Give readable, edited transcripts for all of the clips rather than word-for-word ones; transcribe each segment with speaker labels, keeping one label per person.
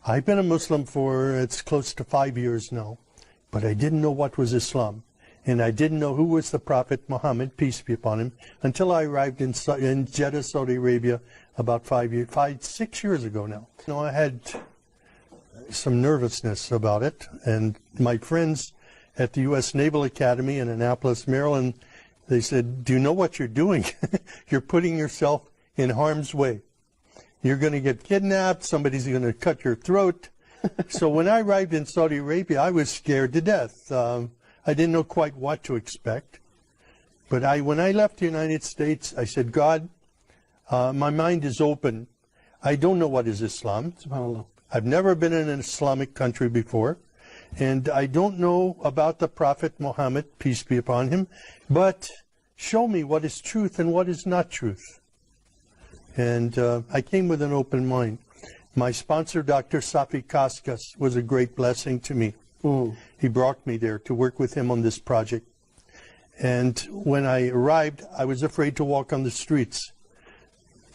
Speaker 1: I've been a Muslim for, it's close to 5 years now, but I didn't know what was Islam. And I didn't know who was the Prophet Muhammad, peace be upon him, until I arrived in Jeddah, Saudi Arabia, about 6 years ago now. You know, I had some nervousness about it, and my friends at the U.S. Naval Academy in Annapolis, Maryland, they said, do you know what you're doing? You're putting yourself in harm's way. You're going to get kidnapped, somebody's going to cut your throat. So when I arrived in Saudi Arabia, I was scared to death. I didn't know quite what to expect. But when I left the United States, I said, God, my mind is open. I don't know what is Islam. SubhanAllah. I've never been in an Islamic country before. And I don't know about the Prophet Muhammad, peace be upon him. But show me what is truth and what is not truth. And I came with an open mind. My sponsor, Dr. Safi Kaskas, was a great blessing to me. He brought me there to work with him on this project. And when I arrived, I was afraid to walk on the streets.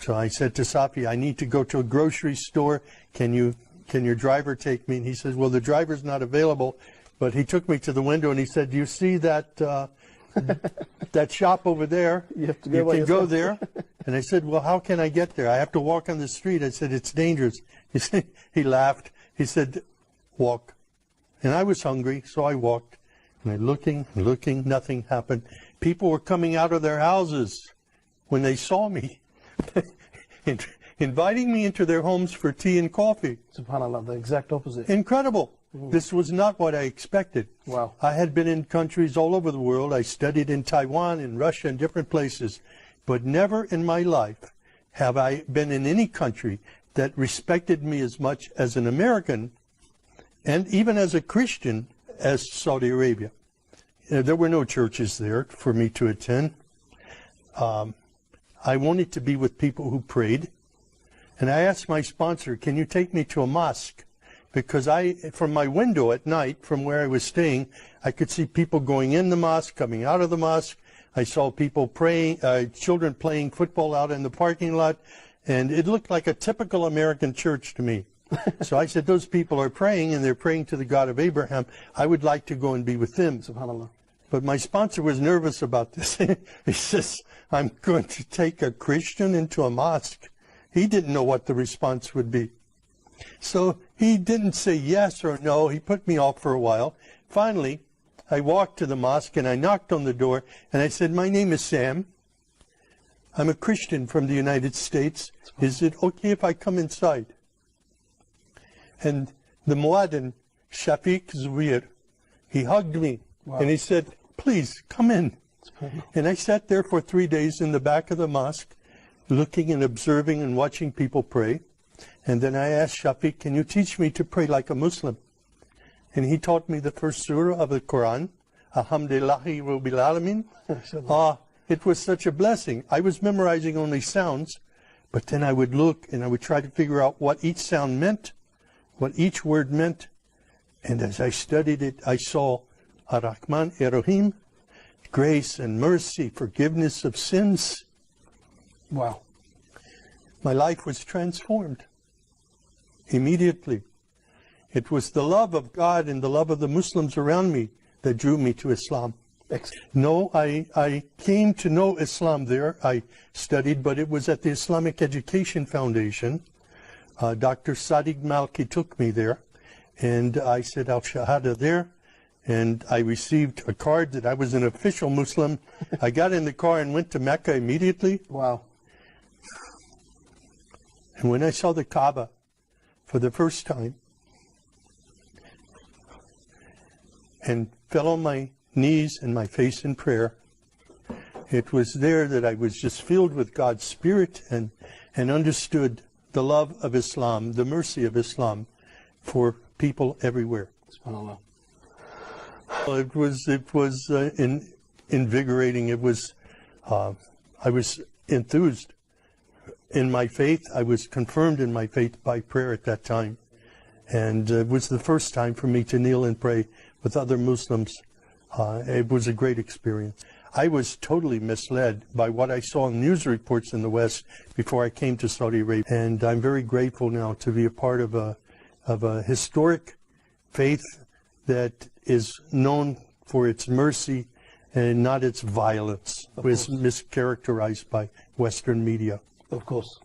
Speaker 1: So I said to Safi, I need to go to a grocery store. Can your driver take me? And he says, well, the driver's not available. But he took me to the window and he said, do you see that that shop over there? You can go there. And I said, well, how can I get there? I have to walk on the street. I said, it's dangerous. He laughed. He said, walk. And I was hungry, so I walked. And I'm looking, nothing happened. People were coming out of their houses when they saw me, inviting me into their homes for tea and coffee.
Speaker 2: SubhanAllah, the exact opposite.
Speaker 1: Incredible. This was not what I expected.
Speaker 2: Wow.
Speaker 1: I had been in countries all over the world. I studied in Taiwan, in Russia, and different places. But never in my life have I been in any country that respected me as much as an American, and even as a Christian, as Saudi Arabia. There were no churches there for me to attend. I wanted to be with people who prayed. And I asked my sponsor, can you take me to a mosque? Because from my window at night, from where I was staying, I could see people going in the mosque, coming out of the mosque. I saw people praying, children playing football out in the parking lot. And it looked like a typical American church to me. So I said, those people are praying, and they're praying to the God of Abraham. I would like to go and be with them.
Speaker 2: SubhanAllah.
Speaker 1: But my sponsor was nervous about this. He says, I'm going to take a Christian into a mosque. He didn't know what the response would be. So he didn't say yes or no. He put me off for a while. Finally, I walked to the mosque, and I knocked on the door, and I said, my name is Sam. I'm a Christian from the United States. Is it okay if I come inside? And the Muaddin, Shafiq Zubair, he hugged me. Wow. And he said, please, come in. And I sat there for 3 days in the back of the mosque, looking and observing and watching people pray. And then I asked Shafiq, can you teach me to pray like a Muslim? And he taught me the first surah of the Quran, Alhamdulillahi Rabbil Alameen. It was such a blessing. I was memorizing only sounds, but then I would look and I would try to figure out what each sound meant, what each word meant. And as I studied it, I saw Ar-Rahman Ar-Rahim, grace and mercy, forgiveness of sins. Wow. My life was transformed immediately. It was the love of God and the love of the Muslims around me that drew me to Islam. No, I came to know Islam there. I studied, but it was at the Islamic Education Foundation. Dr. Sadiq Malki took me there, and I said Al-Shahada there, and I received a card that I was an official Muslim. I got in the car and went to Mecca immediately.
Speaker 2: Wow.
Speaker 1: And when I saw the Kaaba for the first time, and fell on my knees and my face in prayer, it was there that I was just filled with God's Spirit and understood the love of Islam, the mercy of Islam for people everywhere.
Speaker 2: SubhanAllah.
Speaker 1: It was invigorating. It was I was enthused in my faith. I was confirmed in my faith by prayer at that time, and it was the first time for me to kneel and pray with other Muslims. It was a great experience. I was totally misled by what I saw in news reports in the West before I came to Saudi Arabia. And I'm very grateful now to be a part of of a historic faith that is known for its mercy and not its violence, was mischaracterized by Western media.
Speaker 2: Of course.